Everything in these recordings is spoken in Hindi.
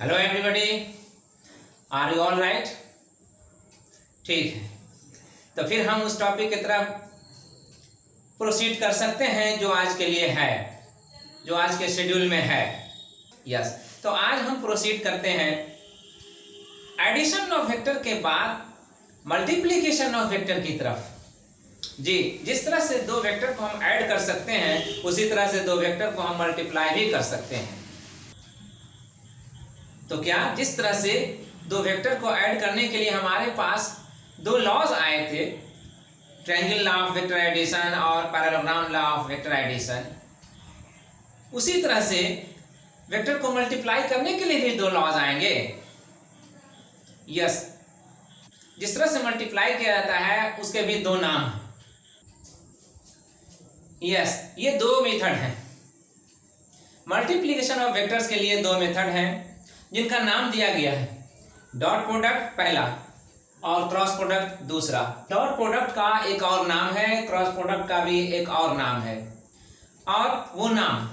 Hello everybody, are you all right? ठीक है, तो फिर हम उस टॉपिक की तरफ प्रोसीड कर सकते हैं जो आज के लिए है, जो आज के शेड्यूल में है। यस, तो आज हम प्रोसीड करते हैं एडिशन ऑफ वेक्टर के बाद मल्टीप्लिकेशन ऑफ वेक्टर की तरफ। जी, जिस तरह से दो वेक्टर को हम ऐड कर सकते हैं उसी तरह से दो वेक्टर को हम मल्टीप्लाई भी कर सकते हैं। तो क्या जिस तरह से दो वेक्टर को ऐड करने के लिए हमारे पास दो लॉज आए थे, triangle law of vector addition और parallelogram law of vector addition, उसी तरह से वेक्टर को मल्टीप्लाई करने के लिए भी दो लॉज आएंगे। यस, जिस तरह से मल्टीप्लाई किया जाता है उसके भी दो नाम हैं। यस, ये दो मेथड हैं। मल्टीप्लिकेशन ऑफ वेक्टर्स के लिए दो मेथड हैं जिनका नाम दिया गया है डॉट प्रोडक्ट पहला और क्रॉस प्रोडक्ट दूसरा। डॉट प्रोडक्ट का एक और नाम है, क्रॉस प्रोडक्ट का भी एक और नाम है, और वो नाम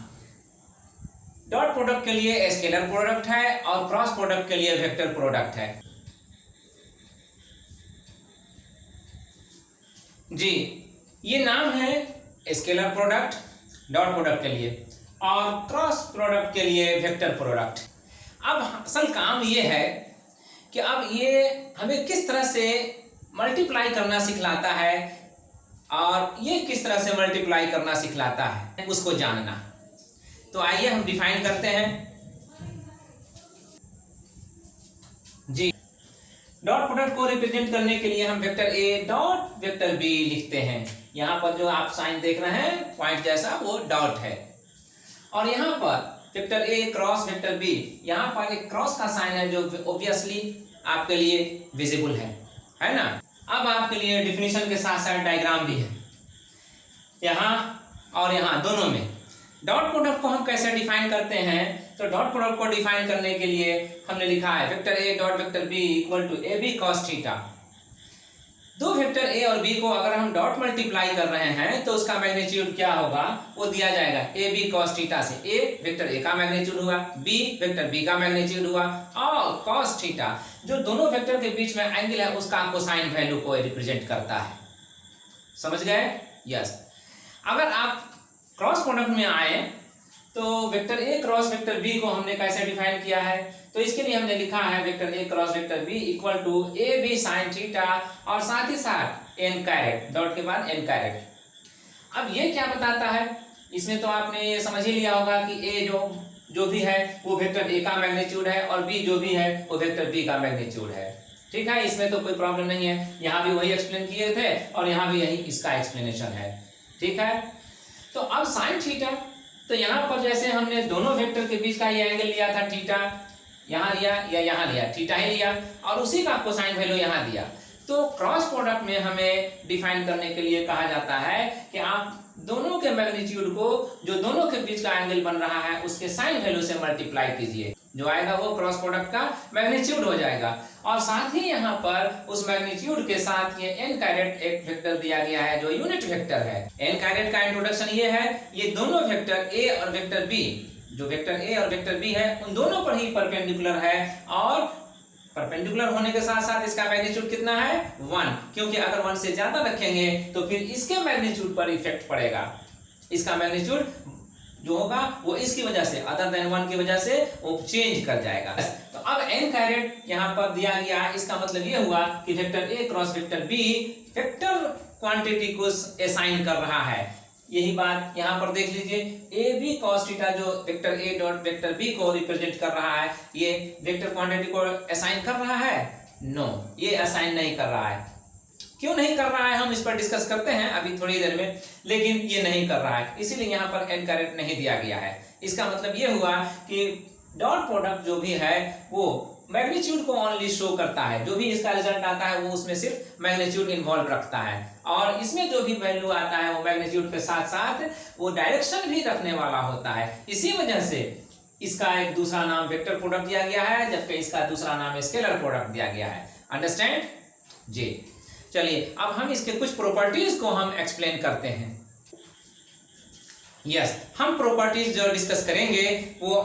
डॉट प्रोडक्ट के लिए स्केलर प्रोडक्ट है और क्रॉस प्रोडक्ट के लिए वेक्टर प्रोडक्ट है। जी, ये नाम है स्केलर प्रोडक्ट डॉट प्रोडक्ट के लिए और क्रॉस प्रोडक्ट के लिए वेक्टर प्रोडक्ट। अब असल काम ये है कि अब ये हमें किस तरह से मल्टीप्लाई करना सिखलाता है और ये किस तरह से मल्टीप्लाई करना सिखलाता है उसको जानना। तो आइए हम डिफाइन करते हैं। जी, डॉट प्रोडक्ट को रिप्रेजेंट करने के लिए हम vector A dot vector B लिखते हैं। यहाँ पर जो आप साइन देख रहे हैं पॉइंट जैसा, वो डॉट है, और यहाँ पर vector A cross vector B, यहाँ पर एक क्रॉस का साइन है जो ऑब्वियसली आपके लिए विजिबल है ना। अब आपके लिए डिफिनीशन के साथ साथ डायग्राम भी है यहाँ और यहाँ दोनों में। डॉट प्रोडक्ट को हम कैसे डिफाइन करते हैं? तो डॉट प्रोडक्ट को डिफाइन करने के लिए हमने लिखा है vector A dot vector B equal to A B cos theta. दो वेक्टर ए और बी को अगर हम डॉट मल्टीप्लाई कर रहे हैं तो उसका मैग्नीट्यूड क्या होगा वो दिया जाएगा ए बी कॉस थीटा से। ए वेक्टर ए का मैग्नीट्यूड हुआ, बी वेक्टर बी का मैग्नीट्यूड हुआ, और कॉस थीटा जो दोनों वेक्टर के बीच में एंगल है उसका कोसाइन वैल्यू को रिप्रेजेंट करता है। समझ गए? यस। अगर आप क्रॉस प्रोडक्ट में आए तो vector A cross vector B को हमने कैसे डिफाइन किया है? तो इसके लिए हमने लिखा है vector A cross vector B equal to A B sine theta और साथ ही साथ एन कैरेट, डॉट के बाद एन कैरेट। अब ये क्या बताता है? इसमें तो आपने ये समझ ही लिया होगा कि ए जो भी है वो वेक्टर ए का मैग्नीट्यूड है और बी जो भी है वो वेक्टर बी का मैग्नीट्यूड है। ठीक है, इसमें तो कोई प्रॉब्लम नहीं है। यहाँ भी वही एक्सप्लेन किए थे और यहाँ भी यही इसका एक्सप्लेनेशन है। ठीक है, तो अब साइन थीटा, तो यहाँ पर जैसे हमने दोनों वेक्टर के बीच का ये एंगल लिया था थीटा, यहाँ लिया या यहाँ लिया, थीटा ही लिया, और उसी का कोसाइन वैल्यू यहाँ दिया। तो क्रॉस प्रोडक्ट में हमें डिफाइन करने के लिए कहा जाता है कि आप दोनों के मैग्नीट्यूड को जो दोनों के बीच का एंगल बन रहा है उसके साइन वैल्यू से मल्टीप्लाई कीजिए, जो आएगा वो क्रॉस प्रोडक्ट का मैग्नीट्यूड हो जाएगा। और साथ ही यहाँ पर उस मैग्नीट्यूड के साथ ये एन कैरेट एक वेक्टर दिया गया है जो यूनिट वेक्टर है। एन कैरेट का इंट्रोडक्शन ये है, ये दोनों वेक्टर ए और वेक्टर बी, जो वेक्टर ए और वेक्टर बी है उन दोनों पर ही परपेंडिकुलर है, और परपेंडिकुलर होने के साथ साथ इसका मैग्नीट्यूड कितना है? 1, क्योंकि अगर 1 से ज्यादा रखेंगे तो फिर इसके मैग्नीट्यूड पर इफेक्ट पड़ेगा। इसका मैग्नीट्यूड जो होगा वो इसकी वजह से, अदर देन 1 की वजह से वो चेंज कर जाएगा। तो अब एन कैरेट यहाँ पर दिया गया, इसका मतलब ये हुआ कि vector A cross vector B vector quantity को असाइन कर रहा है। यही बात यहाँ पर देख लीजिए, ए बी कॉस थीटा जो vector A dot vector B को रिप्रेजेंट कर रहा है, ये वेक्टर क्वांटिटी को असाइन कर रहा है? नो, ये असाइन नहीं कर रहा है। क्यों नहीं कर रहा है हम इस पर डिस्कस करते हैं अभी थोड़ी देर में, लेकिन ये नहीं कर रहा है, इसीलिए यहाँ पर एन कैरेट नहीं दिया गया है। इसका मतलब ये हुआ कि डॉट प्रोडक्ट जो भी है वो मैग्नीट्यूड को ओनली शो करता है। जो भी इसका रिजल्ट आता है वो उसमें सिर्फ मैग्नीट्यूड इन्वॉल्व रखता है, और इसमें जो भी वैल्यू आता है वो मैग्नीट्यूड के साथ साथ वो डायरेक्शन भी रखने वाला होता है। इसी वजह से इसका एक दूसरा नाम वेक्टर प्रोडक्ट दिया गया है, जबकि इसका दूसरा नाम स्केलर प्रोडक्ट दिया गया है। अंडरस्टैंड? जी, चलिए अब हम इसके कुछ प्रॉपर्टीज को हम एक्सप्लेन करते हैं। यस, हम प्रॉपर्टीज जो डिस्कस करेंगे वो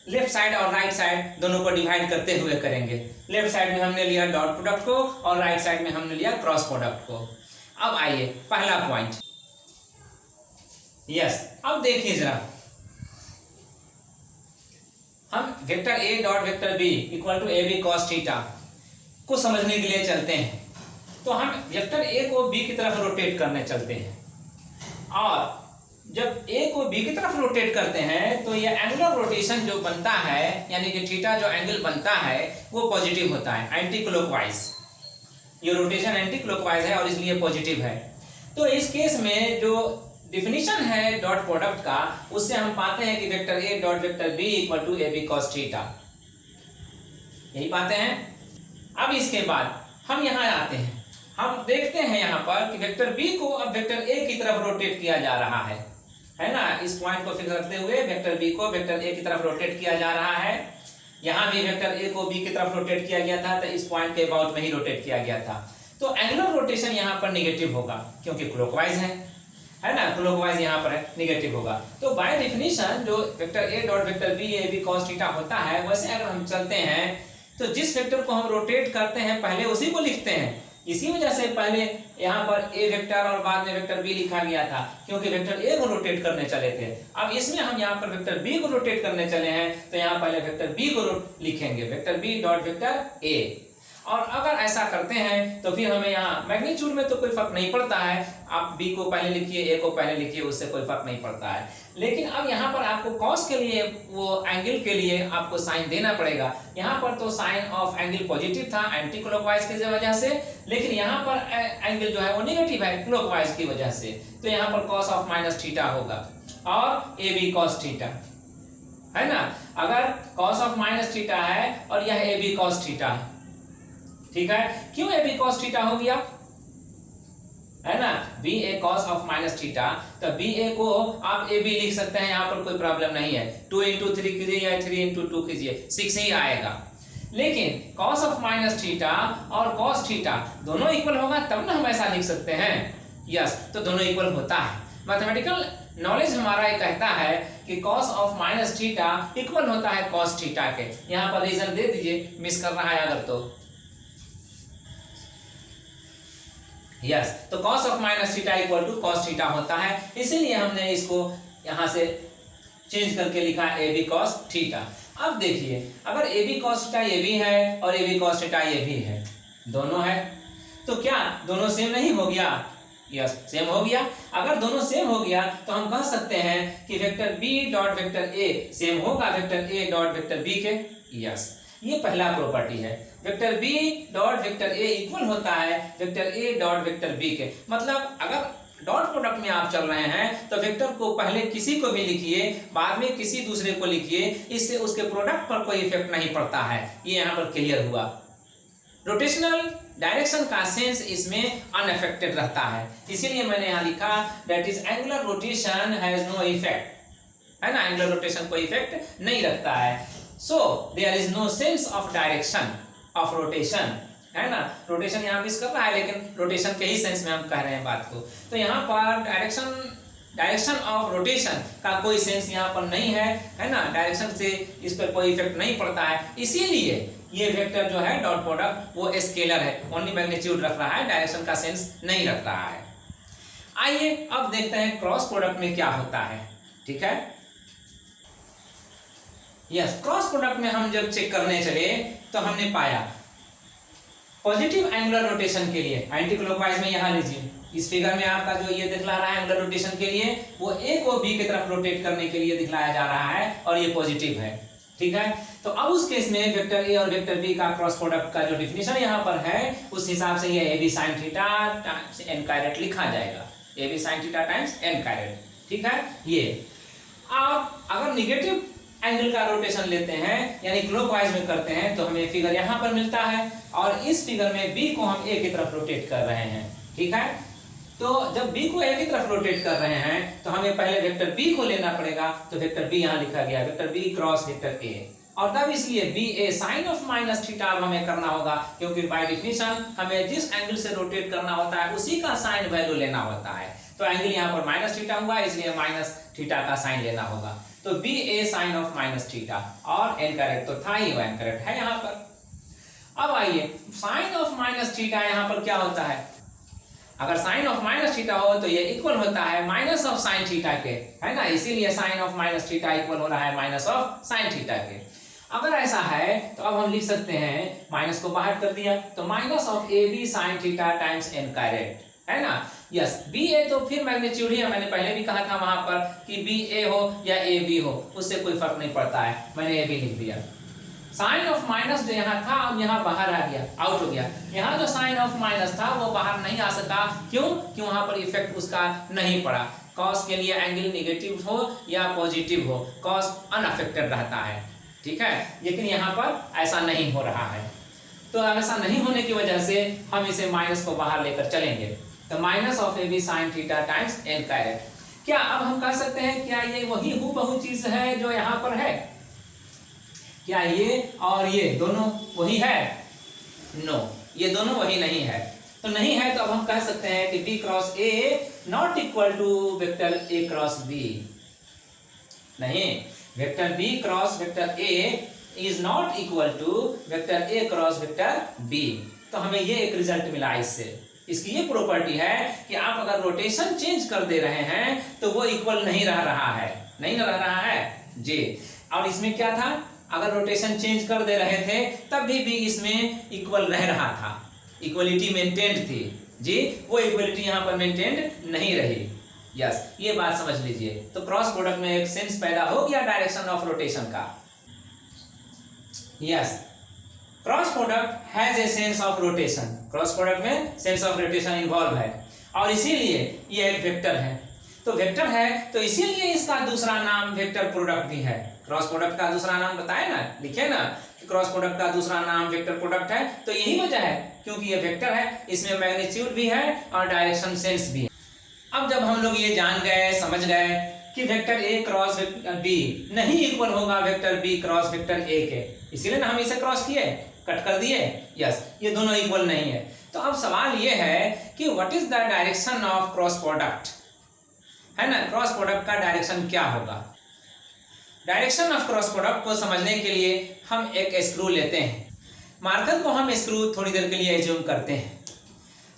लेफ्ट साइड और राइट साइड दोनों को डिवाइड करते हुए करेंगे। लेफ्ट साइड में हमने लिया डॉट प्रोडक्ट को और राइट साइड में हमने लिया क्रॉस प्रोडक्ट को। अब आइए पहला पॉइंट। यस, अब देखिए जरा, हम vector A dot vector B equal to A B cos theta को समझने के लिए चलते हैं। तो हम वेक्टर ए को बी की तरफ रोटेट करने चलते हैं, और जब ए को बी की तरफ रोटेट करते हैं तो ये एंगुलर रोटेशन जो बनता है, यानी कि थीटा जो एंगल बनता है वो पॉजिटिव होता है, एंटी क्लॉकवाइज। ये रोटेशन एंटी क्लॉकवाइज है और इसलिए पॉजिटिव है। तो इस केस में जो डिफिनीशन है डॉट प्रोडक्ट का, उससे हम पाते हैं कि vector A dot vector B equal to A B cos theta, यही पाते हैं। अब इसके बाद हम यहाँ आते हैं, हम देखते हैं यहाँ पर कि वेक्टर बी को अब वेक्टर ए की तरफ रोटेट किया जा रहा है ना। इस पॉइंट को फिक्स रखते हुए वेक्टर बी को वेक्टर ए की तरफ रोटेट किया जा रहा है। यहाँ भी वेक्टर ए को बी की तरफ रोटेट किया गया था, तो इस पॉइंट के अबाउट में ही रोटेट किया गया था। तो एंगुलर रोटेशन यहाँ पर निगेटिव होगा क्योंकि क्लॉकवाइज है ना, क्लॉकवाइज यहाँ पर निगेटिव होगा। तो बाय डेफिनेशन जो vector A dot vector B A B cos theta होता है, वैसे अगर हम चलते हैं तो जिस वेक्टर को हम रोटेट करते हैं पहले उसी को लिखते हैं। इसी वजह से पहले यहाँ पर ए वेक्टर और बाद में वेक्टर बी लिखा गया था, क्योंकि वेक्टर ए को रोटेट करने चले थे। अब इसमें हम यहाँ पर वेक्टर बी को रोटेट करने चले हैं, तो यहाँ पहले वेक्टर बी को लिखेंगे, vector B dot vector A. और अगर ऐसा करते हैं तो फिर हमें यहाँ मैग्नीट्यूड में तो कोई फर्क नहीं पड़ता है, आप बी को पहले लिखिए ए को पहले लिखिए, उससे कोई फर्क नहीं पड़ता है। लेकिन अब यहाँ पर आपको कॉस के लिए, वो एंगल के लिए आपको साइन देना पड़ेगा। यहाँ पर तो साइन ऑफ एंगल पॉजिटिव था एंटी क्लॉकवाइज की वजह से, लेकिन यहाँ पर एंगल जो है वो नेगेटिव है क्लॉकवाइज की वजह से, तो यहाँ पर कॉस ऑफ माइनस थीटा होगा और ए बी कॉस थीटा, है ना। अगर कॉस ऑफ माइनस थीटा है और यह ए बी कॉस थीटा है, ठीक है। क्यों ए बी कॉस थीटा हो गया, है ना, B A cos of minus theta, तो बी ए को आप ए बी लिख सकते हैं, यहाँ पर कोई प्रॉब्लम नहीं है। 2 into 3 कीजिए या 3 into 2 कीजिए, 6 ही आएगा। लेकिन कॉस ऑफ माइनस थीटा और कॉस थीटा दोनों इक्वल होगा तब ना हम ऐसा लिख सकते हैं। यस, तो दोनों इक्वल होता है। मैथमेटिकल नॉलेज हमारा ये कहता है कि cos of minus theta equal होता है कॉस थीटा के। यहाँ पर रीजन दे दीजिए, मिस कर रहा है अगर तो। यस, तो cos of minus theta equal to cos theta होता है, इसीलिए हमने इसको यहाँ से चेंज करके लिखा ए बी कॉस थीटा। अब देखिए, अगर ए बी कॉस थीटा ये भी है और ए बी कॉस थीटा ये भी है, दोनों है, तो क्या दोनों सेम नहीं हो गया? यस, सेम हो गया। अगर दोनों सेम हो गया तो हम कह सकते हैं कि vector B dot vector A same होगा vector A dot vector B के। यस, ये पहला प्रॉपर्टी है, vector B dot vector A equal होता है vector A dot vector B के। मतलब अगर डॉट प्रोडक्ट में आप चल रहे हैं तो वेक्टर को पहले किसी को भी लिखिए, बाद में किसी दूसरे को लिखिए, इससे उसके प्रोडक्ट पर कोई इफेक्ट नहीं पड़ता है। ये यहाँ पर क्लियर हुआ। रोटेशनल डायरेक्शन का सेंस इसमें अनअफेक्टेड रहता है, इसीलिए मैंने यहाँ लिखा that is angular rotation has no effect, है ना, एंगुलर रोटेशन कोई इफेक्ट नहीं रखता है। So there is no sense of direction of rotation, है ना। रोटेशन यहाँ मिस कर रहा है, लेकिन रोटेशन के ही सेंस में हम कह रहे हैं बात को। तो यहाँ पर डायरेक्शन ऑफ रोटेशन का कोई सेंस यहाँ पर नहीं है ना, डायरेक्शन से इस पर कोई इफेक्ट नहीं पड़ता है, इसीलिए ये वेक्टर जो है डॉट प्रोडक्ट वो स्केलर है, ओनली मैग्नीट्यूड रख रहा है, डायरेक्शन का सेंस नहीं रख रहा है। आइए अब देखते हैं क्रॉस प्रोडक्ट में क्या होता है, ठीक है। यस, क्रॉस प्रोडक्ट में हम जब चेक करने चले तो हमने पाया पॉजिटिव एंगुलर रोटेशन के लिए एंटी क्लॉकवाइज में, यहाँ लीजिए इस फिगर में आपका जो ये दिखला रहा है एंगुलर रोटेशन के लिए, वो ए को बी की तरफ रोटेट करने के लिए दिखलाया जा रहा है और ये पॉजिटिव है, ठीक है। तो अब उस केस में वेक्टर ए और वेक्टर बी का क्रॉस प्रोडक्ट का जो डिफिनेशन यहाँ पर है, उस हिसाब से ये A B sine theta times N caret लिखा जाएगा, A B sine theta times N caret, ठीक है। ये आप अगर निगेटिव एंगल का रोटेशन लेते हैं यानी क्लॉकवाइज में करते हैं तो हमें फिगर यहाँ पर मिलता है, और इस फिगर में बी को हम ए की तरफ रोटेट कर रहे हैं, ठीक है। तो जब बी को ए की तरफ रोटेट कर रहे हैं तो हमें पहले वेक्टर बी को लेना पड़ेगा, तो वेक्टर बी यहाँ लिखा गया, vector B cross vector A, और तब इसलिए B A sine of minus theta हमें करना होगा, क्योंकि बाय डिफिनेशन हमें जिस एंगल से रोटेट करना होता है उसी का साइन वैल्यू लेना होता है। तो एंगल यहाँ पर माइनस थीटा हुआ, इसलिए माइनस थीटा का साइन लेना होगा। तो B A sine of minus theta, और एन करेक्ट तो था ही, वो एन करेक्ट है यहाँ पर। अब आइए साइन ऑफ माइनस थीटा यहाँ पर क्या होता है, अगर साइन ऑफ माइनस थीटा हो तो ये इक्वल होता है माइनस ऑफ साइन थीटा के, है ना, इसीलिए sine of minus theta equal हो रहा है माइनस ऑफ साइन थीटा के। अगर ऐसा है तो अब हम लिख सकते हैं, माइनस को बाहर कर दिया तो minus of A B sine theta times N caret, है ना। यस, बी ए तो फिर मैग्नीट्यूड ही है, मैंने पहले भी कहा था वहां पर कि बी ए हो या ए बी हो उससे कोई फर्क नहीं पड़ता है, मैंने ए बी लिख दिया। साइन ऑफ माइनस जो यहाँ था अब यहाँ बाहर आ गया, आउट हो गया। यहाँ जो साइन ऑफ माइनस था वो बाहर नहीं आ सका, क्यों, कि वहां पर इफेक्ट उसका नहीं पड़ा। कॉस के लिए एंगल नेगेटिव हो या पॉजिटिव हो, कॉस अनअफेक्टेड रहता है, ठीक है, लेकिन यहाँ पर ऐसा नहीं हो रहा है। तो ऐसा नहीं होने की वजह से हम इसे माइनस को बाहर लेकर चलेंगे, तो minus of A B sine theta times N caret. क्या अब हम कह सकते हैं क्या ये वही हूबहू चीज है जो यहाँ पर है, क्या ये और ये दोनों वही है? नो, ये दोनों वही नहीं है। तो नहीं है तो अब हम कह सकते हैं कि b cross a not equal to vector a cross b। नहीं, vector b cross vector a is not equal to vector a cross vector b। तो हमें ये एक रिजल्ट मिला इससे। इसकी ये प्रॉपर्टी है कि आप अगर रोटेशन चेंज कर दे रहे हैं तो वो इक्वल नहीं रह रहा है, नहीं रह रहा है जी। और इसमें क्या था, अगर रोटेशन चेंज कर दे रहे थे तब भी इसमें इक्वल रह रहा था, इक्वलिटी मेंटेन्ड थी जी, वो इक्वलिटी यहाँ पर मेंटेन्ड नहीं रही। यस, ये बात समझ लीजिए। तो क्रॉस प्रोडक्ट में एक सेंस पैदा हो गया डायरेक्शन ऑफ रोटेशन का। Yes, cross product has a sense of rotation, cross product में सेंस ऑफ रोटेशन इन्वॉल्व है, और इसीलिए ये एक वेक्टर है। तो वेक्टर है तो इसीलिए इसका दूसरा नाम वेक्टर प्रोडक्ट भी है। क्रॉस प्रोडक्ट का दूसरा नाम बताए ना, लिखे ना कि क्रॉस प्रोडक्ट का दूसरा नाम वेक्टर प्रोडक्ट है, तो यही वजह है क्योंकि ये वेक्टर है, इसमें मैग्नीट्यूड भी है और डायरेक्शन सेंस भी है। अब जब हम लोग ये जान गए, समझ गए कि vector A cross vector B नहीं इक्वल होगा vector B cross vector A के, इसीलिए ना हम इसे क्रॉस किए, कट कर दिए। यस, ये दोनों इक्वल नहीं है। तो अब सवाल ये है कि what is the direction of cross product, है ना, क्रॉस प्रोडक्ट का डायरेक्शन क्या होगा। डायरेक्शन ऑफ क्रॉस प्रोडक्ट को समझने के लिए हम एक स्क्रू लेते हैं। मार्कर को हम स्क्रू थोड़ी देर के लिए एज्यूम करते हैं।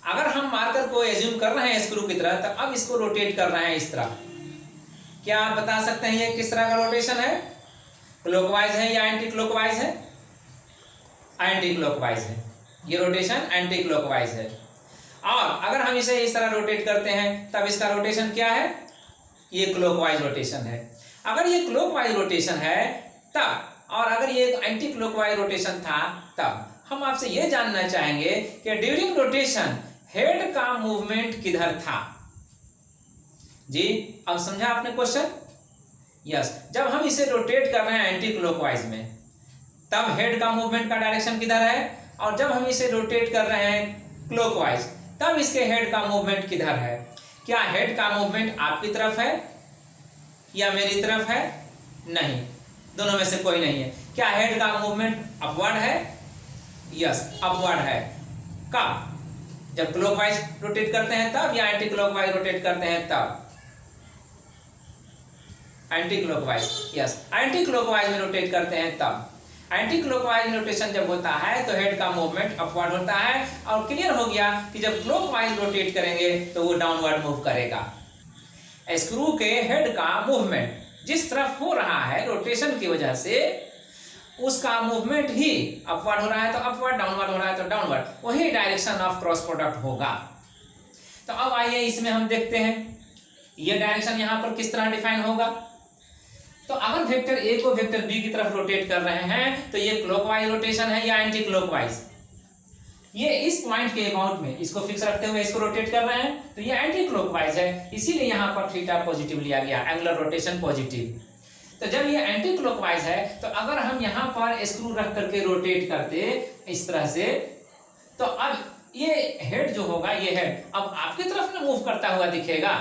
अगर हम मार्कर को एज्यूम कर रहे हैं स्क्रू की तरह, तो अब इसको रोटेट कर रहे हैं इस तरह। क्या आप बता सकते हैं ये किस तरह का रोटेशन है, क्लॉकवाइज है या एंटी क्लॉकवाइज है? एंटी क्लॉकवाइज है, ये रोटेशन एंटी क्लॉकवाइज है। और अगर हम इसे इस तरह रोटेट करते हैं तब इसका रोटेशन क्या है, ये क्लॉकवाइज रोटेशन है। अगर ये क्लॉकवाइज रोटेशन है तब, और अगर ये एंटी क्लॉकवाइज रोटेशन था तब, हम आपसे ये जानना चाहेंगे कि ड्यूरिंग रोटेशन हेड का मूवमेंट किधर था जी। अब समझा आपने क्वेश्चन? यस, जब हम इसे रोटेट कर रहे हैं एंटी क्लॉकवाइज में तब हेड का मूवमेंट का डायरेक्शन किधर है, और जब हम इसे रोटेट कर रहे हैं क्लॉकवाइज तब इसके हेड का मूवमेंट किधर है। क्या हेड का मूवमेंट आपकी तरफ है या मेरी तरफ है? नहीं, दोनों में से कोई नहीं है। क्या हेड का मूवमेंट अपवर्ड है? यस, अपवर्ड है। कब? जब क्लॉकवाइज रोटेट करते हैं तब, या एंटी क्लॉकवाइज रोटेट करते हैं तब? Anti clockwise, yes, anti clockwise में रोटेट करते हैं तब। एंटी क्लॉकवाइज रोटेशन जब होता है तो हेड का मूवमेंट अपवर्ड होता है, और क्लियर हो गया कि जब क्लॉकवाइज रोटेट करेंगे तो वो डाउनवर्ड मूव करेगा। स्क्रू के हेड का मूवमेंट जिस तरफ हो रहा है रोटेशन की वजह से, उसका मूवमेंट ही अपवर्ड हो रहा है तो अपवर्ड, डाउनवर्ड हो रहा है तो डाउनवर्ड, वही डायरेक्शन ऑफ क्रॉस प्रोडक्ट होगा। तो अब आइए इसमें हम देखते हैं ये डायरेक्शन यहाँ पर किस तरह डिफाइन होगा। तो अगर वेक्टर ए को वेक्टर बी की तरफ रोटेट कर रहे हैं तो ये क्लॉकवाइज रोटेशन है या एंटी क्लॉकवाइज? ये इस पॉइंट के अबाउट में इसको फिक्स रखते हुए इसको रोटेट कर रहे हैं तो ये एंटी क्लॉकवाइज है, इसीलिए यहाँ पर थीटा पॉजिटिव लिया गया, एंगुलर रोटेशन पॉजिटिव। तो जब ये एंटी क्लॉकवाइज है तो अगर हम यहाँ पर स्क्रू रख करके रोटेट करते इस तरह से, तो अब ये हेड जो होगा, ये हेड अब आपकी तरफ में मूव करता हुआ दिखेगा।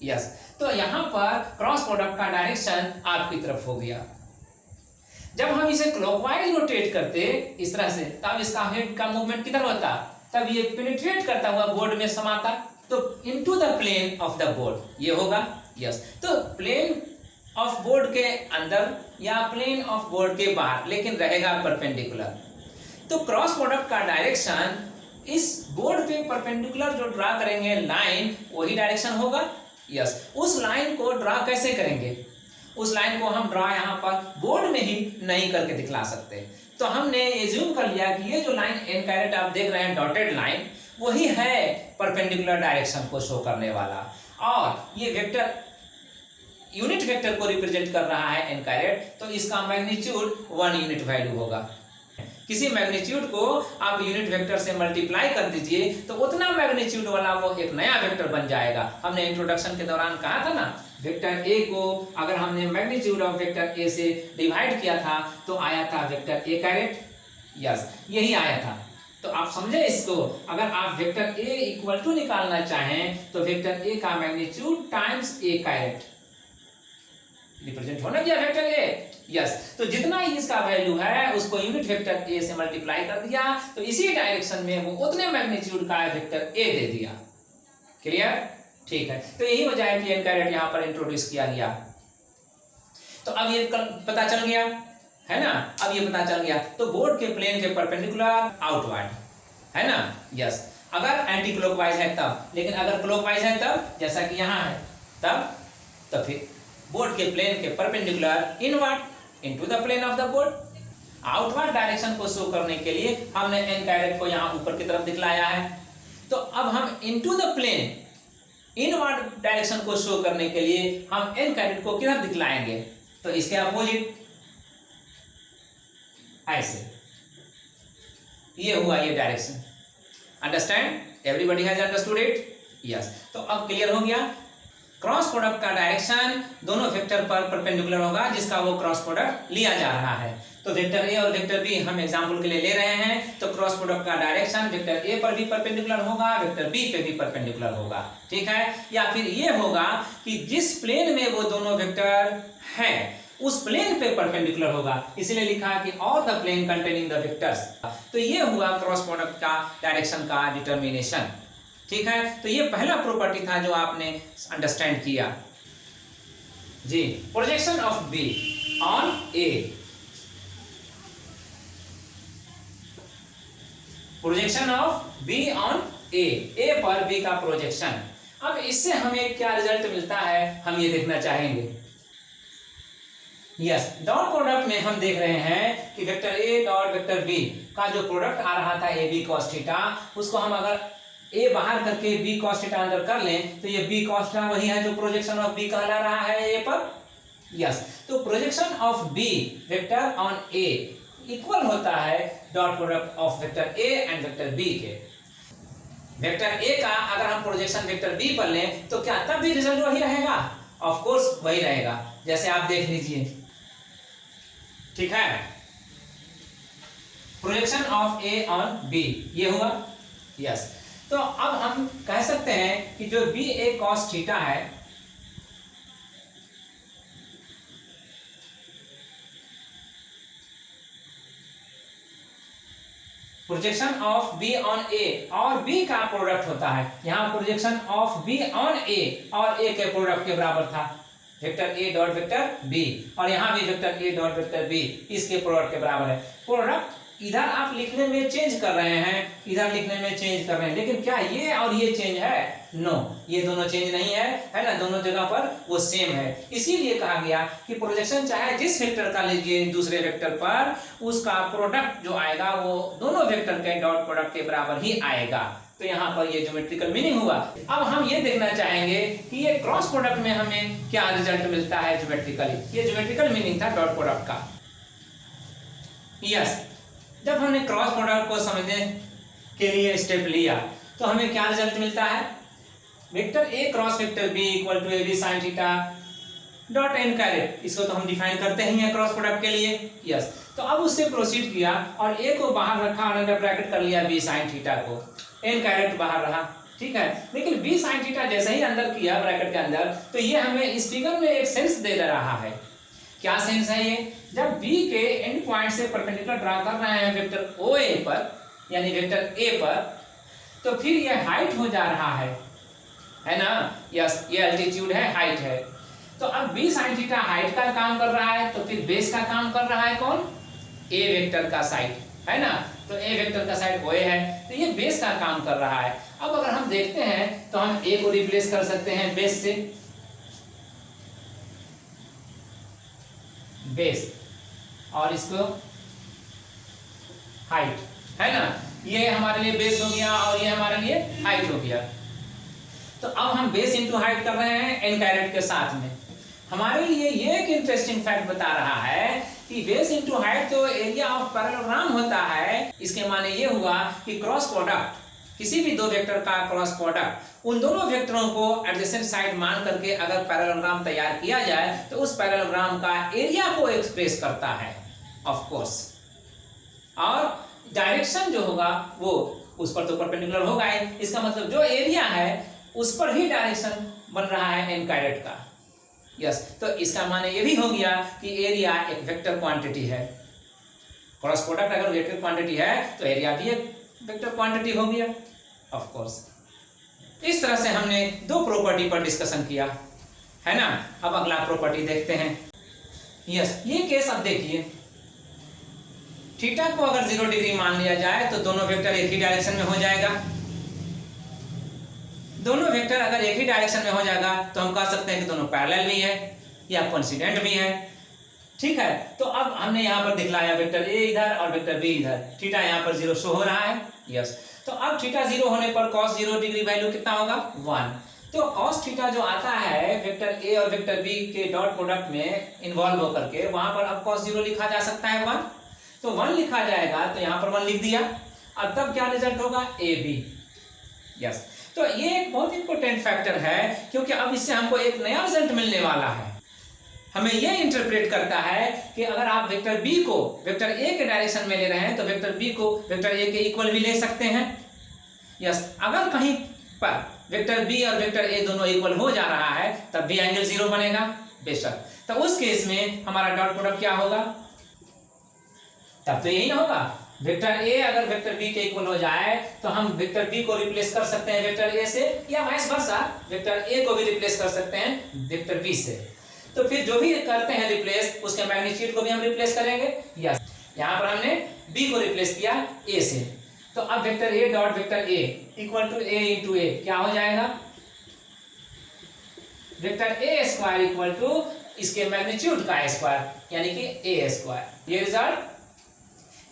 यस, तो यहाँ पर क्रॉस प्रोडक्ट का डायरेक्शन आपकी तरफ हो गया। जब हम इसे क्लॉकवाइज रोटेट करते इस तरह से, तब इसका हेड का मूवमेंट किधर होता, तब ये पेनिट्रेट करता हुआ बोर्ड में समाता, तो into the plane of the board ये होगा। यस, तो प्लेन ऑफ बोर्ड के अंदर या प्लेन ऑफ बोर्ड के बाहर, लेकिन रहेगा परपेंडिकुलर। तो क्रॉस प्रोडक्ट का डायरेक्शन इस बोर्ड पे परपेंडिकुलर जो ड्रा करेंगे लाइन, वही डायरेक्शन होगा। यस, उस लाइन को ड्रा कैसे करेंगे? उस लाइन को हम ड्रा यहाँ पर बोर्ड में ही नहीं करके दिखला सकते। तो हमने एज्यूम कर लिया कि ये जो लाइन एन कैरेट आप देख रहे हैं, डॉटेड लाइन, वही है परपेंडिकुलर डायरेक्शन को शो करने वाला, और ये वेक्टर यूनिट वेक्टर को रिप्रेजेंट कर रहा है एन कैरेट, तो इसका मैग्नीट्यूड 1 यूनिट वैल्यू होगा। किसी मैग्नीट्यूड को आप यूनिट वेक्टर से मल्टीप्लाई कर दीजिए तो उतना मैग्नीट्यूड वाला वो एक नया वेक्टर बन जाएगा। हमने इंट्रोडक्शन के दौरान कहा था ना, वेक्टर ए को अगर हमने मैग्नीट्यूड ऑफ वेक्टर ए से डिवाइड किया था तो आया था वेक्टर ए कैरेट। यस, यही आया था। तो आप समझे इसको, अगर आप वेक्टर ए इक्वल टू निकालना चाहें तो वेक्टर ए का मैग्नीट्यूड टाइम्स ए कैरेट रिप्रेजेंट होना क्या वेक्टर ए। यस, तो जितना ही इसका वैल्यू है उसको यूनिट वेक्टर ए से मल्टीप्लाई कर दिया, तो इसी डायरेक्शन में वो उतने मैग्नीट्यूड का वेक्टर ए दे दिया। क्लियर? ठीक है, तो यही वजह है कि एन कैरेट यहां पर इंट्रोड्यूस किया गया। तो अब ये पता चल गया है ना, अब ये पता चल गया। तो बोर्ड के प्लेन के परपेंडिकुलर आउटवर्ड है ना। यस, अगर एंटी क्लॉकवाइज है तब, लेकिन अगर क्लॉकवाइज है तब, जैसा कि यहां है तब, तो फिर बोर्ड के प्लेन के perpendicular inward into the plane of the board. Outward direction को शो करने के लिए हमने एन कैरेट को यहां ऊपर की तरफ दिखलाया है। तो अब हम into the plane inward direction को शो करने के लिए हम एन कैरेट को किधर दिखलाएंगे? तो इसके अपोजिट, ऐसे। ये हुआ ये direction. Understand? Everybody has understood it? Yes, तो अब क्लियर हो गया। क्रॉस प्रोडक्ट का डायरेक्शन दोनों वेक्टर पर परपेंडिकुलर होगा जिसका वो क्रॉस प्रोडक्ट लिया जा रहा है। तो वेक्टर ए और वेक्टर बी हम एग्जांपल के लिए ले रहे हैं, तो क्रॉस प्रोडक्ट का डायरेक्शन वेक्टर ए पर भी परपेंडिकुलर होगा, वेक्टर बी पे भी परपेंडिकुलर होगा। ठीक है, या फिर ये होगा कि जिस प्लेन में वो दोनों वेक्टर हैं उस प्लेन पे परपेंडिकुलर होगा, इसलिए लिखा कि all the plane containing the vectors. तो ये हुआ क्रॉस प्रोडक्ट का डायरेक्शन का डिटर्मिनेशन। ठीक है, तो ये पहला प्रॉपर्टी था जो आपने अंडरस्टैंड किया जी। Projection of B on A, projection of B on A, A पर बी का प्रोजेक्शन। अब इससे हमें क्या रिजल्ट मिलता है हम ये देखना चाहेंगे। यस, डॉट प्रोडक्ट में हम देख रहे हैं कि vector A dot vector B का जो प्रोडक्ट आ रहा था ए बी कॉस थीटा, उसको हम अगर ए बाहर करके बी कॉस थीटा अंदर कर लें तो ये बी कॉस थीटा वही है जो प्रोजेक्शन ऑफ बी कहला रहा है ए पर। यस, तो projection of B vector on A equal होता है dot product of vector A and vector B के। वेक्टर ए का अगर हम प्रोजेक्शन वेक्टर बी पर लें तो क्या तब भी रिजल्ट वही रहेगा? ऑफ कोर्स वही रहेगा, जैसे आप देख लीजिए। ठीक है, projection of A on B ये हुआ। यस, तो अब हम कह सकते हैं कि जो बी ए कॉस थीटा है, projection of B on A और बी का प्रोडक्ट होता है। यहां projection of B on A और ए के प्रोडक्ट के बराबर था vector A dot vector B, और यहां भी vector A dot vector B इसके प्रोडक्ट के बराबर है। प्रोडक्ट इधर आप लिखने में चेंज कर रहे हैं, इधर लिखने में चेंज कर रहे हैं, लेकिन क्या ये और ये चेंज है? नो, ये दोनों चेंज नहीं है ना, दोनों जगह पर वो सेम है। इसीलिए कहा गया कि प्रोजेक्शन चाहे जिस वेक्टर का लीजिए दूसरे वेक्टर पर, उसका प्रोडक्ट जो आएगा वो दोनों वेक्टर के डॉट प्रोडक्ट के बराबर ही आएगा। तो यहाँ पर ये ज्योमेट्रिकल मीनिंग हुआ। अब हम ये देखना चाहेंगे कि ये क्रॉस प्रोडक्ट में हमें क्या रिजल्ट मिलता है ज्योमेट्रिकली। ये ज्योमेट्रिकल मीनिंग था डॉट प्रोडक्ट का। यस, जब हमने क्रॉस प्रोडक्ट को समझने के लिए स्टेप लिया तो हमें क्या रिजल्ट मिलता है? Vector A cross vector B equal to A B sine theta dot N caret. इसको तो हम डिफाइन करते ही हैं क्रॉस प्रोडक्ट के लिए। यस, तो अब उससे प्रोसीड किया और ए को बाहर रखा और अंदर ब्रैकेट कर लिया बी साइन थीटा को, एन कैरेट बाहर रहा। ठीक है, लेकिन बी साइन थीटा जैसे ही अंदर किया ब्रैकेट के अंदर, तो ये हमें इस फिगर में एक सेंस दे रहा है। क्या सेंस है ये? जब बी के एंड पॉइंट से परपेंडिकुलर ड्रा कर रहे हैं वेक्टर ओ ए पर, यानी वेक्टर ए पर, तो फिर ये हाइट हो जा रहा है ना। यस, ये एल्टीट्यूड है, हाइट है। तो अब बी साइन थीटा हाइट का काम कर रहा है, तो फिर बेस का काम कर रहा है कौन? ए वेक्टर का साइड, है ना। तो ए वेक्टर का साइड OA है, तो ये बेस का काम कर रहा है। अब अगर हम देखते हैं तो हम ए को रिप्लेस कर सकते हैं बेस से, बेस, और इसको हाइट, है ना। ये हमारे लिए बेस हो गया और ये हमारे लिए हाइट हो गया। तो अब हम बेस इंटू हाइट कर रहे हैं एन कैरेट के साथ में। हमारे लिए ये एक इंटरेस्टिंग फैक्ट बता रहा है कि बेस इंटू हाइट जो एरिया ऑफ पैरेललोग्राम होता है, इसके माने ये हुआ कि क्रॉस प्रोडक्ट, किसी भी दो वेक्टर का क्रॉस प्रोडक्ट उन दोनों वेक्टरों को एडजेसेंट साइड मान करके अगर पैरेललोग्राम तैयार किया जाए तो उस पैरेललोग्राम का एरिया को एक्सप्रेस करता है ऑफ कोर्स, और डायरेक्शन जो होगा वो उस पर तो परपेंडिकुलर होगा ही। इसका मतलब जो एरिया है उस पर ही डायरेक्शन बन रहा है एन कैरेट का। यस, तो इसका माने ये भी हो गया कि एरिया एक वेक्टर क्वांटिटी है। क्रॉस प्रोडक्ट अगर वेक्टर क्वांटिटी है तो एरिया भी एक वेक्टर क्वांटिटी हो गया ऑफ कोर्स। इस तरह से हमने दो प्रॉपर्टी पर डिस्कशन किया, है ना। अब अगला प्रॉपर्टी देखते हैं। यस, ये केस अब देखिए, थीटा को अगर 0 डिग्री मान लिया जाए तो दोनों वेक्टर एक ही डायरेक्शन में हो जाएगा। दोनों वेक्टर अगर एक ही डायरेक्शन में हो जाएगा तो हम कह सकते हैं कि दोनों पैरेलल भी है या कोइंसिडेंट भी है, ठीक है। तो अब हमने यहाँ पर दिखलाया वेक्टर ए इधर और वेक्टर बी इधर, थीटा यहाँ पर 0 शो हो रहा है। यस, तो अब थीटा 0 होने पर cos 0 डिग्री वैल्यू कितना होगा? 1। तो cos थीटा जो आता है वेक्टर ए और वेक्टर बी के डॉट प्रोडक्ट में इन्वॉल्व होकर के, वहां पर अब cos 0 लिखा जा सकता है 1, तो 1 लिखा जाएगा, तो यहाँ पर 1 लिख दिया। और तब क्या रिजल्ट होगा? A B. यस, तो ये एक बहुत इंपॉर्टेंट फैक्टर है, क्योंकि अब इससे हमको एक नया रिजल्ट मिलने वाला है। हमें यह इंटरप्रेट करता है कि अगर आप वेक्टर बी को वेक्टर ए के डायरेक्शन में ले रहे हैं तो वेक्टर बी को वेक्टर ए के इक्वल भी ले सकते हैं। यस, अगर कहीं पर वेक्टर बी और वेक्टर ए दोनों इक्वल हो जा रहा है तब भी एंगल 0 बनेगा बेशक। तो उस केस में हमारा डॉट प्रोडक्ट क्या होगा? तब तो यही ना होगा, वेक्टर ए अगर वेक्टर बी के इक्वल हो जाए तो हम वेक्टर बी को रिप्लेस कर सकते हैं वेक्टर ए से, या वाइस वर्सा वेक्टर ए को भी रिप्लेस कर सकते हैं वेक्टर बी से। तो फिर जो भी करते हैं रिप्लेस, उसके मैग्नीट्यूड को भी हम रिप्लेस करेंगे। यस, यहाँ पर हमने बी को रिप्लेस किया ए से, तो अब vector A dot vector A equal to A into A क्या हो जाएगा? Vector A square equal to इसके मैग्नीट्यूड का स्क्वायर, यानी कि ए स्क्वायर।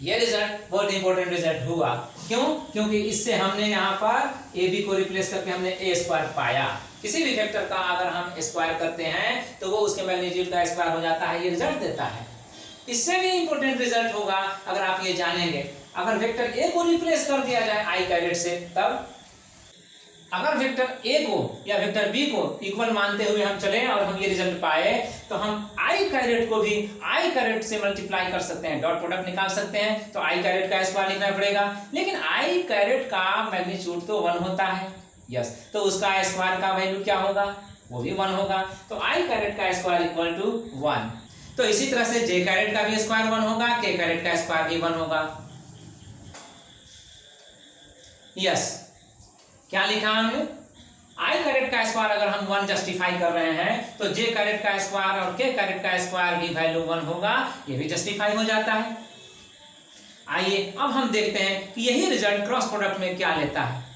ये रिजल्ट बहुत इंपॉर्टेंट रिजल्ट हुआ। क्यों? क्योंकि इससे हमने यहाँ पर ए बी को रिप्लेस करके हमने ए स्क्वायर पाया। किसी भी वेक्टर का अगर हम स्क्वायर करते हैं तो वो उसके मैग्नीट्यूड का स्क्वायर हो जाता है, ये रिजल्ट देता है। इससे भी इंपॉर्टेंट रिजल्ट होगा अगर आप ये जानेंगे, अगर वेक्टर ए को रिप्लेस कर दिया जाए आई कैरेट से, तब अगर वेक्टर ए को या वेक्टर बी को इक्वल मानते हुए हम चले और हम ये रिजल्ट पाए, तो हम आई कैरेट को भी आई कैरेट से मल्टीप्लाई कर सकते हैं, डॉट प्रोडक्ट निकाल सकते हैं। तो आई कैरेट का स्क्वायर लिखना पड़ेगा, लेकिन आई कैरेट का मैग्नीट्यूड तो 1 होता है। यस, तो उसका स्क्वायर का वैल्यू क्या होगा? वो भी 1 होगा। तो आई कैरेट का स्क्वायर इक्वल टू 1। तो इसी तरह से जे कैरेट का भी स्क्वायर 1 होगा, के कैरेट का स्क्वायर भी 1 होगा। यस, क्या लिखा हमने? आई कैरेट का स्क्वायर अगर हम 1 जस्टिफाई कर रहे हैं तो जे कैरेट का स्क्वायर और के कैरेट का स्क्वायर भी वैल्यू 1 होगा, ये भी जस्टिफाई हो जाता है। आइए अब हम देखते हैं कि यही रिजल्ट क्रॉस प्रोडक्ट में क्या लेता है।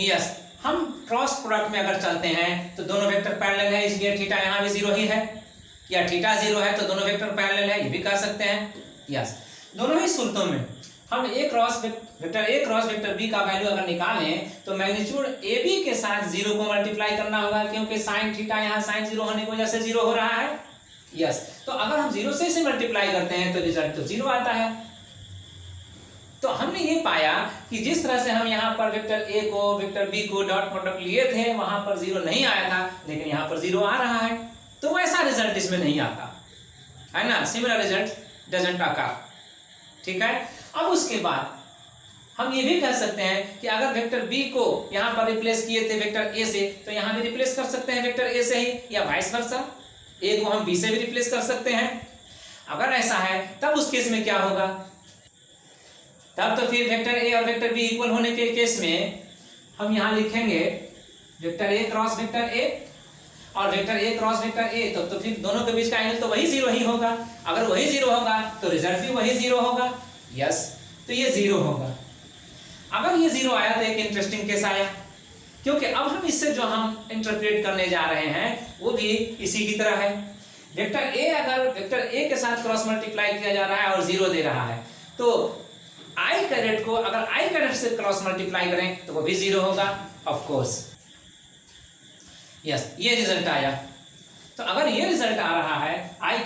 यस, हम क्रॉस प्रोडक्ट में अगर चलते हैं तो दोनों वेक्टर पैरेलल है, इसलिए थीटा यहाँ भी 0 ही है, या थीटा 0 है तो दोनों वेक्टर पैरेलल है, ये भी कह सकते हैं। यस, दोनों ही सूरतों में हम vector A cross vector B का वैल्यू अगर निकालें तो मैग्नीट्यूड ए बी के साथ 0 को मल्टीप्लाई करना होगा, क्योंकि साइन थीटा यहाँ साइन 0 होने की वजह से 0 हो रहा है। यस, तो अगर हम 0 से इसे मल्टीप्लाई करते हैं तो रिजल्ट तो 0 आता है। तो हमने ये पाया कि जिस तरह से हम यहाँ पर वेक्टर ए को वेक्टर बी को डॉट प्रोडक्ट लिए थे, वहां पर 0 नहीं आया था, लेकिन यहाँ पर 0 आ रहा है, तो वैसा रिजल्ट इसमें नहीं आता है ना। सिमिलर रिजल्ट डजंट अकर, ठीक है। अब उसके बाद हम ये भी कह सकते हैं कि अगर वेक्टर बी को यहाँ पर रिप्लेस किए थे वेक्टर ए से, तो यहाँ भी रिप्लेस कर सकते हैं वेक्टर ए से ही, या वाइस वर्सा ए को हम बी से भी रिप्लेस कर सकते हैं। अगर ऐसा है तब उस केस में क्या होगा? तब तो फिर वेक्टर ए और वेक्टर बी इक्वल होने के केस में हम यहाँ लिखेंगे vector A cross vector A, और vector A cross vector A, तो फिर दोनों के बीच का एंगल तो वही 0 ही होगा। अगर वही 0 होगा तो रिजल्ट भी वही 0 होगा। यस, तो ये 0 होगा। अगर ये 0 आया तो एक इंटरेस्टिंग केस आया, क्योंकि अब हम इससे जो हम इंटरप्रेट करने जा रहे हैं वो भी इसी की तरह है। वेक्टर ए अगर वेक्टर ए के साथ क्रॉस मल्टीप्लाई किया जा रहा है और 0 दे रहा है, तो आई कैरेट को अगर आई कैरेट से क्रॉस मल्टीप्लाई करें तो वो भी 0 होगा, ऑफ कोर्स। यस, ये रिजल्ट आया। तो अगर ये रिजल्ट आ रहा है आई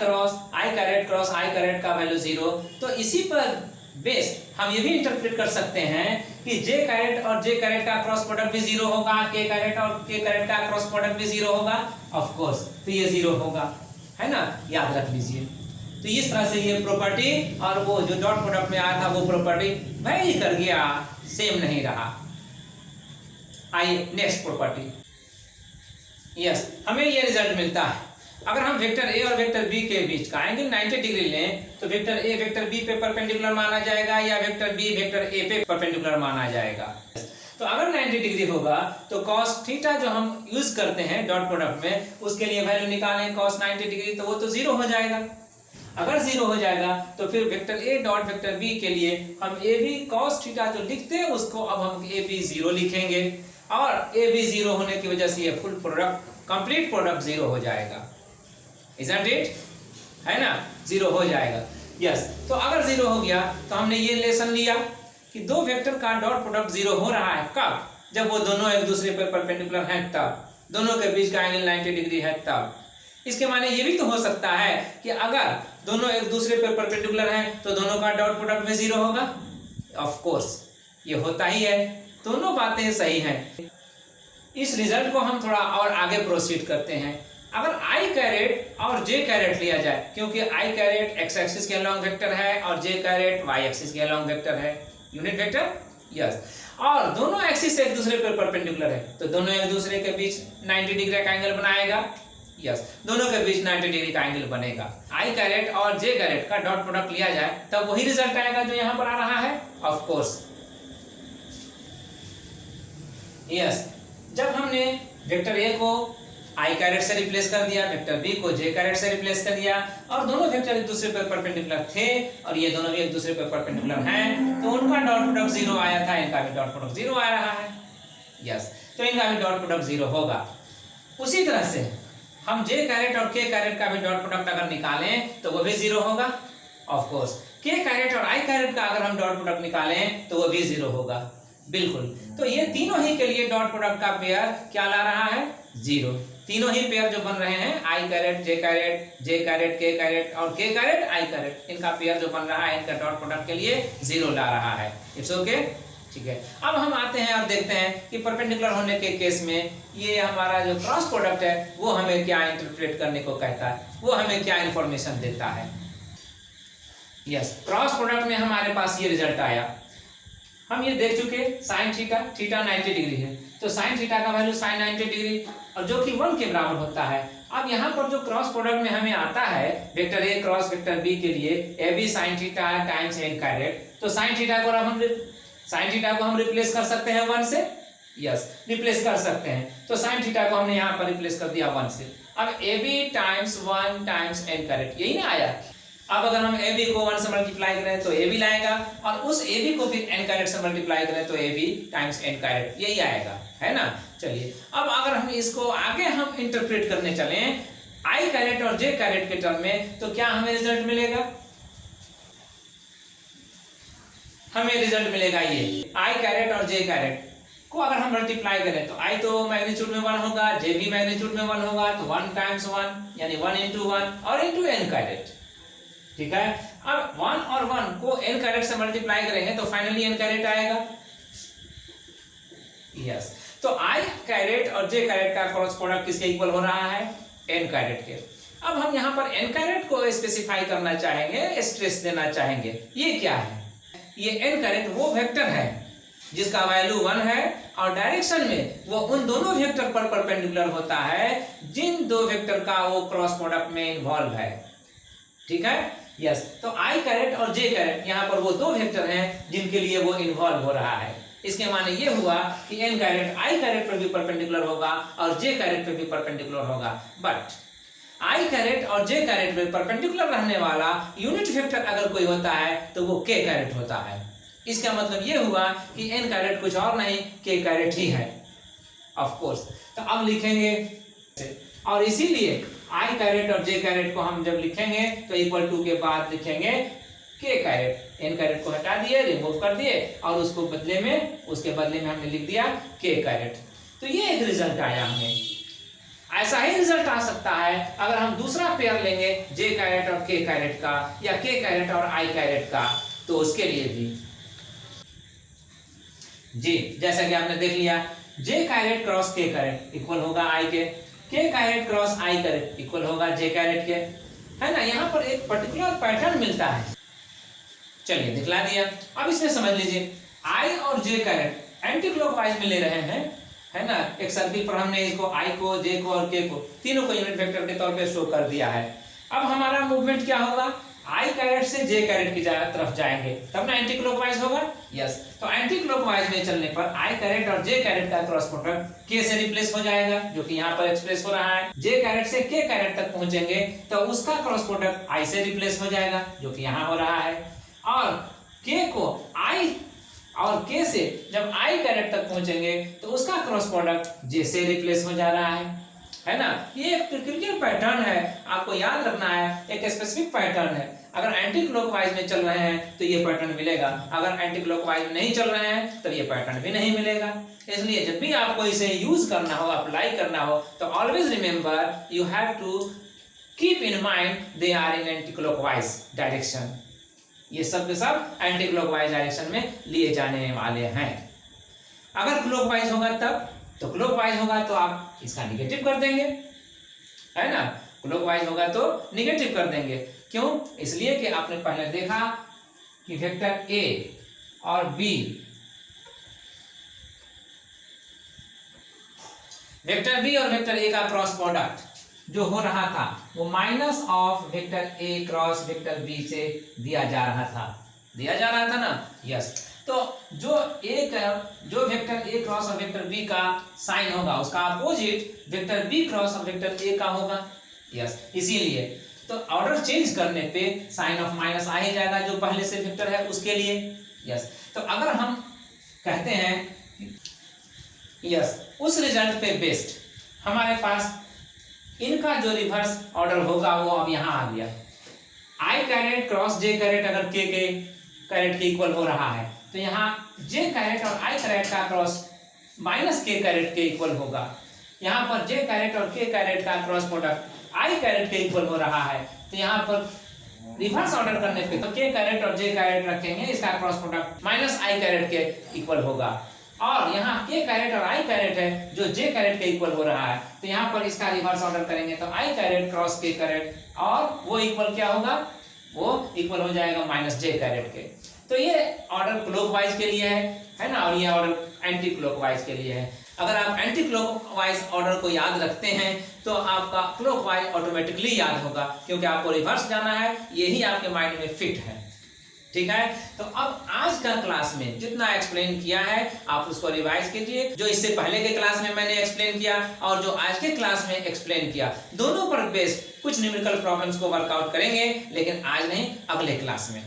कैरेट का वैल्यू 0, तो इसी पर बेस हम ये भी इंटरप्रेट कर सकते हैं कि जे कैरेट और जे कैरेट का क्रॉस प्रोडक्ट भी 0 होगा, के कैरेट और के कैरेट का क्रॉस प्रोडक्ट भी 0 होगा, ऑफ कोर्स। तो ये 0 होगा, है ना, याद रख लीजिए। तो इस तरह से ये प्रॉपर्टी और वो जो डॉट प्रोडक्ट में आया था वो प्रॉपर्टी वैरी कर गया, सेम नहीं रहा। आइए नेक्स्ट प्रॉपर्टी। यस, हमें ये रिजल्ट मिलता है अगर हम वेक्टर ए और वेक्टर बी के बीच का एंगल 90 डिग्री लें तो वेक्टर ए वेक्टर बी पे परपेंडिकुलर माना जाएगा या वेक्टर बी वेक्टर ए पे परपेंडिकुलर माना जाएगा। तो अगर 90 डिग्री होगा तो cos थीटा जो हम यूज करते हैं डॉट प्रोडक्ट में, उसके लिए वैल्यू निकालें cos 90 डिग्री, तो वो तो 0 हो जाएगा। अगर 0 हो जाएगा तो फिर vector A dot vector B के लिए हम ए बी cos थीटा जो लिखते हैं उसको अब हम ए बी 0 लिखेंगे, और ए बी 0 होने की वजह से ये फुल प्रोडक्ट कंप्लीट प्रोडक्ट 0 हो जाएगा। Isn't it? है ना, 0 हो जाएगा। यस, तो अगर 0 हो गया तो हमने ये लेसन लिया कि दो वेक्टर का डॉट प्रोडक्ट 0 हो रहा है कब? जब वो दोनों एक दूसरे पर परपेंडिकुलर हैं तब, दोनों के बीच का एंगल 90 डिग्री है तब। इसके माने ये भी तो हो सकता है कि अगर दोनों एक दूसरे पर परपेंडिकुलर हैं तो दोनों का डॉट प्रोडक्ट भी 0 होगा, ऑफ कोर्स ये होता ही है। दोनों बातें सही हैं। इस रिजल्ट को हम थोड़ा और आगे प्रोसीड करते हैं। अगर आई कैरेट और जे कैरेट लिया जाए, क्योंकि आई कैरेट एक्स एक्सिस के अलॉन्ग वेक्टर है और जे कैरेट वाई एक्सिस के अलॉन्ग वेक्टर है, यूनिट वेक्टर। यस, और दोनों एक्सिस एक दूसरे पर परपेंडिकुलर है तो दोनों एक दूसरे के बीच 90 डिग्री का एंगल बनाएगा। यस, दोनों के बीच 90 डिग्री का एंगल बनेगा। आई कैरेट और जे कैरेट का डॉट प्रोडक्ट लिया जाए तब वही रिजल्ट आएगा जो यहां पर आ रहा है, ऑफ कोर्स। यस, जब हमने वेक्टर ए को आई कैरेट से रिप्लेस कर दिया, वेक्टर बी को जे कैरेट से रिप्लेस कर दिया, और दोनों वेक्टर एक दूसरे पर परपेंडिकुलर थे और ये दोनों भी एक दूसरे पर परपेंडिकुलर हैं, तो उनका डॉट प्रोडक्ट 0 आया था, इनका भी डॉट प्रोडक्ट 0 आ रहा है। यस, तो इनका भी डॉट प्रोडक्ट 0 होगा। उसी तरह से हम जे कैरेट और के कैरेट का भी डॉट प्रोडक्ट अगर निकालें तो वो भी 0 होगा, ऑफ कोर्स। के कैरेट और आई कैरेट का अगर हम डॉट प्रोडक्ट निकालें तो वो भी 0 होगा, बिल्कुल। तो ये तीनों ही के लिए डॉट प्रोडक्ट का पेयर क्या ला रहा है, 0। तीनों ही पेयर जो बन रहे हैं आई कैरेट जे कैरेट के कैरेट और के कैरेट आई कैरेट, इनका पेयर जो बन रहा है इनका डॉट प्रोडक्ट के लिए 0 ला रहा है। इट्स ओके, ठीक है। अब हम आते हैं और देखते हैं कि परपेंडिकुलर होने के केस में ये हमारा जो क्रॉस प्रोडक्ट है वो हमें क्या इंटरप्रेट करने को कहता है, वो हमें क्या इंफॉर्मेशन देता है। यस, क्रॉस प्रोडक्ट में हमारे पास ये रिजल्ट आया। हम ये देख चुके साइन थीटा 90 डिग्री है, तो साइन थीटा का वैल्यू साइन 90 डिग्री और जो कि 1 के बराबर होता है। अब यहाँ पर जो क्रॉस प्रोडक्ट में हमें आता है vector A cross vector B के लिए A B sine theta times N caret, तो साइन थीटा को हम रिप्लेस कर सकते हैं 1 से। यस, रिप्लेस कर सकते हैं, तो साइन थीटा को हमने यहाँ पर रिप्लेस कर दिया 1 से। अब A B times 1 times N caret, यही ना आया। अब अगर हम ए बी को 1 से मल्टीप्लाई करें तो ए बी लाएगा, और उस ए बी को फिर एन कैरेट से मल्टीप्लाई करें तो A B times N caret, यही आएगा, है ना। चलिए, अब अगर हम इसको आगे हम इंटरप्रेट करने चले आई कैरेट और जे कैरेट के टर्म में, तो क्या हमें रिजल्ट मिलेगा, हमें रिजल्ट मिलेगा ये आई कैरेट और जे कैरेट को अगर हम मल्टीप्लाई करें तो आई तो मैग्नीट्यूड में 1 होगा, जे भी मैग्नीट्यूड में 1 होगा, तो 1 टाइम्स 1 यानी 1 into 1 और into n कैरेट, ठीक है। अब 1 और 1 को n कैरेट से मल्टीप्लाई करेंगे तो फाइनली n कैरेट आएगा। यस, तो आई कैरेट और जे कैरेट का क्रॉस प्रोडक्ट किसके इक्वल हो रहा है, n कैरेट के। अब हम यहाँ पर n कैरेट को स्पेसिफाई करना चाहेंगे, स्ट्रेस देना चाहेंगे। ये क्या है, ये n कैरेट वो वेक्टर है जिसका वैल्यू 1 है और डायरेक्शन में वो उन दोनों वेक्टर पर परपेंडिकुलर होता है जिन दो वेक्टर का वो क्रॉस प्रोडक्ट में इन्वॉल्व है, ठीक है। यस, तो आई कैरेट और जे कैरेट यहाँ पर वो दो वेक्टर हैं जिनके लिए वो इन्वॉल्व हो रहा है। इसके माने ये हुआ कि n कैरेट i कैरेट पर भी परपेंडिकुलर होगा और j कैरेट पर भी परपेंडिकुलर होगा। बट i कैरेट और j कैरेट में परपेंडिकुलर रहने वाला यूनिट वेक्टर अगर कोई होता है तो वो k कैरेट होता है। इसका मतलब ये हुआ कि n कैरेट कुछ और नहीं k कैरेट ही है ऑफ कोर्स। तो अब लिखेंगे और इसीलिए i कैरेट और j कैरेट को हम जब लिखेंगे तो इक्वल टू के बाद लिखेंगे k कैरेट। n कैरेट को हटा दिए, रिमूव कर दिए और उसके बदले में हमने लिख दिया k कैरेट। तो ये एक रिजल्ट आया हमें। ऐसा ही रिजल्ट आ सकता है अगर हम दूसरा पेयर लेंगे j कैरेट और k कैरेट का या k कैरेट और i कैरेट का, तो उसके लिए भी जी जैसा कि आपने देख लिया j caret cross k caret equal होगा i के, k caret cross i caret equal होगा j कैरेट के, है ना। यहाँ पर एक पर्टिकुलर पैटर्न मिलता है। चलिए दिखला दिया। अब इसमें समझ लीजिए i और j कैरेट एंटी क्लॉकवाइज में ले रहे हैं, है ना। एक सर्किल पर हमने इसको i को, j को और k को तीनों को यूनिट वेक्टर के तौर पे शो कर दिया है। अब हमारा मूवमेंट क्या होगा, i कैरेट से j कैरेट की तरफ जाएंगे तब ना एंटी क्लॉकवाइज होगा। यस, तो एंटी क्लॉकवाइज में चलने पर i कैरेट और j कैरेट का क्रॉस प्रोडक्ट k से रिप्लेस हो जाएगा, जो कि यहाँ पर एक्सप्रेस हो रहा है। j कैरेट से k कैरेट तक पहुंचेंगे तो उसका क्रॉस प्रोडक्ट i से रिप्लेस हो जाएगा, जो कि यहाँ हो रहा है। और k को i और k से जब i कैरेट तक पहुंचेंगे तो उसका क्रॉस प्रोडक्ट j से रिप्लेस हो जा रहा है ना। ये एक क्रिटिकल पैटर्न है, आपको याद रखना है, एक स्पेसिफिक पैटर्न है। अगर एंटी क्लॉकवाइज में चल रहे हैं तो ये पैटर्न मिलेगा, अगर एंटी क्लॉकवाइज में नहीं चल रहे हैं तो ये पैटर्न भी नहीं मिलेगा। इसलिए जब भी आपको इसे यूज करना हो, अप्लाई करना हो, तो always remember you have to keep in mind they are in anticlockwise direction. ये सब के सब एंटी क्लॉकवाइज डायरेक्शन में लिए जाने वाले हैं। अगर क्लॉकवाइज होगा तब, तो क्लॉकवाइज होगा तो आप इसका निगेटिव कर देंगे, है ना। क्लॉकवाइज होगा तो निगेटिव कर देंगे। क्यों? इसलिए कि आपने पहले देखा कि वेक्टर a और b, वेक्टर b और वेक्टर a का क्रॉस प्रोडक्ट जो हो रहा था वो minus of vector a cross vector b से दिया जा रहा था ना। यस, तो जो वेक्टर a क्रॉस और वेक्टर b का साइन होगा उसका अपोजिट वेक्टर b क्रॉस और वेक्टर a का होगा। यस, इसीलिए तो ऑर्डर चेंज करने पे साइन ऑफ माइनस आ ही जाएगा जो पहले से वेक्टर है उसके लिए। यस, तो अगर हम कहते हैं यस उस रिजल्ट पे बेस्ड हमारे पास इनका जो रिवर्स ऑर्डर होगा वो अब यहाँ आ गया। i caret cross j caret अगर k के कैरेट के इक्वल हो रहा है तो यहाँ j कैरेट और i कैरेट का क्रॉस माइनस k कैरेट के इक्वल होगा। यहाँ पर j कैरेट और k कैरेट का क्रॉस प्रोडक्ट i कैरेट के इक्वल हो रहा है, तो यहाँ पर रिवर्स ऑर्डर करने पे तो k कैरेट और j कैरेट रखेंगे, इसका cross product minus i caret के इक्वल होगा। और यहाँ k कैरेट और i कैरेट है जो j कैरेट के इक्वल हो रहा है, तो यहाँ पर इसका रिवर्स ऑर्डर करेंगे तो i caret cross k caret और वो इक्वल क्या होगा, वो इक्वल हो जाएगा माइनस j कैरेट के। तो ये ऑर्डर क्लॉकवाइज के लिए है ना, और ये ऑर्डर एंटी क्लॉकवाइज के लिए है। अगर आप एंटी क्लॉकवाइज ऑर्डर को याद रखते हैं तो आपका क्लॉकवाइज ऑटोमेटिकली याद होगा, क्योंकि आपको रिवर्स जाना है, यही आपके माइंड में फिट है। ठीक है, तो अब आज का क्लास में जितना एक्सप्लेन किया है आप उसको रिवाइज कीजिए। जो इससे पहले के क्लास में मैंने एक्सप्लेन किया और जो आज के क्लास में एक्सप्लेन किया, दोनों पर बेस्ड कुछ न्यूमेरिकल प्रॉब्लम्स को वर्कआउट करेंगे, लेकिन आज नहीं, अगले क्लास में।